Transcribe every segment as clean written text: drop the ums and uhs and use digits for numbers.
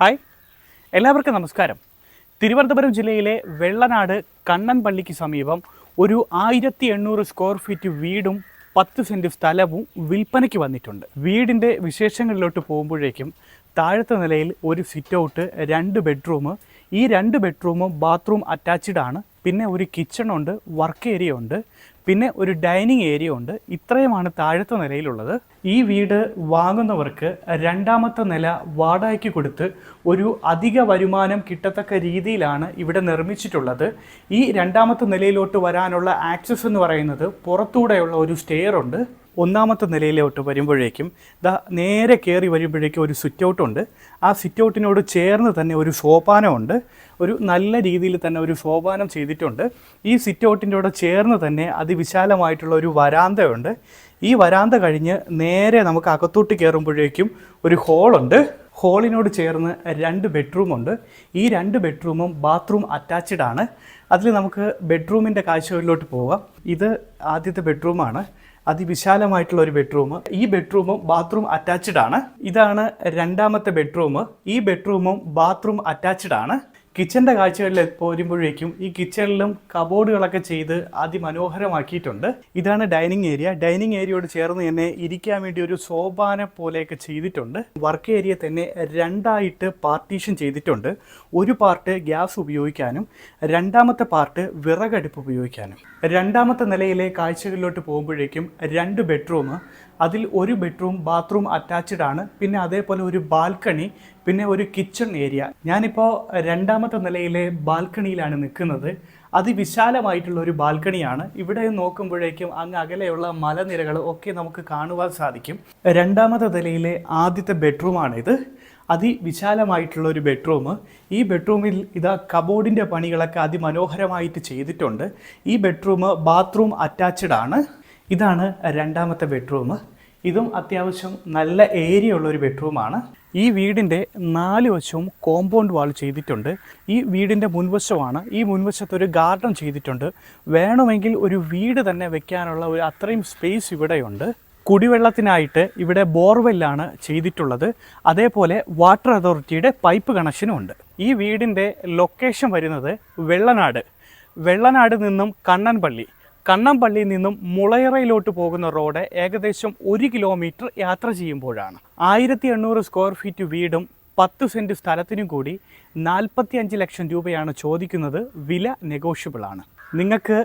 Hi, എല്ലാവർക്കും നമസ്കാരം. തിരുവനന്തപുരം ജില്ലയിലെ വെള്ളനാട് കണ്ണൻപള്ളിക്ക് സമീപം ഒരു 1800 സ്ക്വയർ ഫീറ്റ് വീടും 10 സെൻറ്റ് സ്ഥലവും വിൽപ്പനയ്ക്ക് വന്നിട്ടുണ്ട്. വീടിൻ്റെ വിശേഷങ്ങളിലോട്ട് പോകുമ്പോഴേക്കും താഴത്തെ നിലയിൽ ഒരു സിറ്റ് ഔട്ട്, 2 ബെഡ്റൂം, ഈ 2 ബെഡ്റൂമും ബാത്റൂം അറ്റാച്ച്ഡ് ആണ്. പിന്നെ ഒരു കിച്ചണുണ്ട്, വർക്ക് ഏരിയ ഉണ്ട്, പിന്നെ ഒരു ഡൈനിങ് ഏരിയ ഉണ്ട്. ഇത്രയുമാണ് താഴത്തെ നിലയിലുള്ളത്. ഈ വീട് വാങ്ങുന്നവർക്ക് രണ്ടാമത്തെ നില വാടകയ്ക്ക് കൊടുത്ത് ഒരു അധിക വരുമാനം കിട്ടത്തക്ക രീതിയിലാണ് ഇവിടെ നിർമ്മിച്ചിട്ടുള്ളത്. ഈ രണ്ടാമത്തെ നിലയിലോട്ട് വരാനുള്ള ആക്സസ് എന്ന് പറയുന്നത് പുറത്തൂടെയുള്ള ഒരു സ്റ്റെയർ ഉണ്ട്. ഒന്നാമത്തെ നിലയിലോട്ട് വരുമ്പോഴേക്കും നേരെ കയറി വരുമ്പോഴേക്കും ഒരു സിറ്റ് ഔട്ട് ഉണ്ട്. ആ സിറ്റ് ഔട്ടിനോട് ചേർന്ന് തന്നെ ഒരു സോപാനമുണ്ട്. ഒരു നല്ല രീതിയിൽ തന്നെ ഒരു സോപാനം ചെയ്തിട്ടുണ്ട്. ഈ സിറ്റ് ഔട്ടിൻ്റെ കൂടെ ചേർന്ന് തന്നെ അതിവിശാലമായിട്ടുള്ള ഒരു വരാന്തയുണ്ട്. ഈ വരാന്ത കഴിഞ്ഞ് നേരെ നമുക്ക് അകത്തോട്ട് കയറുമ്പോഴേക്കും ഒരു ഹോളുണ്ട്. ഹോളിനോട് ചേർന്ന് 2 ബെഡ്റൂമുണ്ട്. ഈ 2 ബെഡ്റൂമും ബാത്റൂം അറ്റാച്ച്ഡ് ആണ്. അതിൽ നമുക്ക് ബെഡ്റൂമിൻ്റെ കാഴ്ചകളിലോട്ട് പോകാം. ഇത് ആദ്യത്തെ ബെഡ്റൂമാണ്, അതിവിശാലമായിട്ടുള്ള ഒരു ബെഡ്റൂം. ഈ ബെഡ്റൂമും ബാത്റൂം അറ്റാച്ച്ഡ് ആണ്. ഇതാണ് രണ്ടാമത്തെ ബെഡ്റൂം. ഈ ബെഡ്റൂമും ബാത്റൂം അറ്റാച്ച്ഡ് ആണ്. കിച്ചൻ്റെ കാഴ്ചകളിൽ പോരുമ്പോഴേക്കും ഈ കിച്ചണിലും കബോർഡുകളൊക്കെ ചെയ്ത് അതിമനോഹരമാക്കിയിട്ടുണ്ട്. ഇതാണ് ഡൈനിങ് ഏരിയ. ഡൈനിങ് ഏരിയയോട് ചേർന്ന് തന്നെ ഇരിക്കാൻ വേണ്ടി ഒരു സോപാന പോലെയൊക്കെ ചെയ്തിട്ടുണ്ട്. വർക്ക് ഏരിയ തന്നെ 2ആയിട്ട് പാർട്ടീഷൻ ചെയ്തിട്ടുണ്ട്. ഒരു പാർട്ട് ഗ്യാസ് ഉപയോഗിക്കാനും രണ്ടാമത്തെ പാർട്ട് വിറകടുപ്പ് ഉപയോഗിക്കാനും. രണ്ടാമത്തെ നിലയിലെ കാഴ്ചകളിലോട്ട് പോകുമ്പോഴേക്കും 2 ബെഡ്റൂം, അതിൽ ഒരു ബെഡ്റൂം ബാത്റൂം അറ്റാച്ച്ഡ് ആണ്. പിന്നെ അതേപോലെ ഒരു ബാൽക്കണി, പിന്നെ ഒരു കിച്ചൺ ഏരിയ. ഞാനിപ്പോൾ രണ്ടാമത്തെ നിലയിലെ ബാൽക്കണിയിലാണ് നിൽക്കുന്നത്. അതിവിശാലമായിട്ടുള്ള ഒരു ബാൽക്കണിയാണ്. ഇവിടെ നോക്കുമ്പോഴേക്കും അങ്ങ് അകലെയുള്ള മലനിരകൾ ഒക്കെ നമുക്ക് കാണുവാൻ സാധിക്കും. രണ്ടാമത്തെ നിലയിലെ ആദ്യത്തെ ബെഡ്റൂമാണിത്. അതിവിശാലമായിട്ടുള്ള ഒരു ബെഡ്റൂം. ഈ ബെഡ്റൂമിൽ കബോർഡിൻ്റെ പണികളൊക്കെ അതിമനോഹരമായിട്ട് ചെയ്തിട്ടുണ്ട്. ഈ ബെഡ്റൂം ബാത്റൂം അറ്റാച്ച്ഡ് ആണ്. ഇതാണ് രണ്ടാമത്തെ ബെഡ്റൂം. ഇതും അത്യാവശ്യം നല്ല ഏരിയ ഉള്ളൊരു ബെഡ്റൂമാണ്. ഈ വീടിൻ്റെ 4 വശവും കോമ്പൗണ്ട് വാൾ ചെയ്തിട്ടുണ്ട്. ഈ വീടിൻ്റെ മുൻവശമാണ്. ഈ മുൻവശത്ത് ഒരു ഗാർഡൻ ചെയ്തിട്ടുണ്ട്. വേണമെങ്കിൽ ഒരു വീട് തന്നെ വെക്കാനുള്ള ഒരു അത്രയും സ്പേസ് ഇവിടെയുണ്ട്. കുടിവെള്ളത്തിനായിട്ട് ഇവിടെ ബോർവെല്ലാണ് ചെയ്തിട്ടുള്ളത്. അതേപോലെ വാട്ടർ അതോറിറ്റിയുടെ പൈപ്പ് കണക്ഷനും ഉണ്ട്. ഈ വീടിൻ്റെ ലൊക്കേഷൻ വരുന്നത് വെള്ളനാട് നിന്നും കണ്ണൻപള്ളിയിൽ നിന്നും മുളയറയിലോട്ട് പോകുന്ന റോഡ് ഏകദേശം 1 കിലോമീറ്റർ യാത്ര ചെയ്യുമ്പോഴാണ്. 1800 സ്ക്വയർ ഫീറ്റ് വീടും 10 സെൻറ്റ് സ്ഥലത്തിനും കൂടി 45 ലക്ഷം രൂപയാണ് ചോദിക്കുന്നത്. വില നെഗോഷ്യബിൾ ആണ്. നിങ്ങൾക്ക്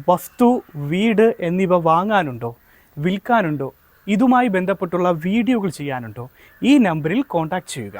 വസ്തു, വീട് എന്നിവ വാങ്ങാനുണ്ടോ, വിൽക്കാനുണ്ടോ, ഇതുമായി ബന്ധപ്പെട്ടുള്ള വീഡിയോകൾ ചെയ്യാനുണ്ടോ, ഈ നമ്പറിൽ കോൺടാക്റ്റ് ചെയ്യുക.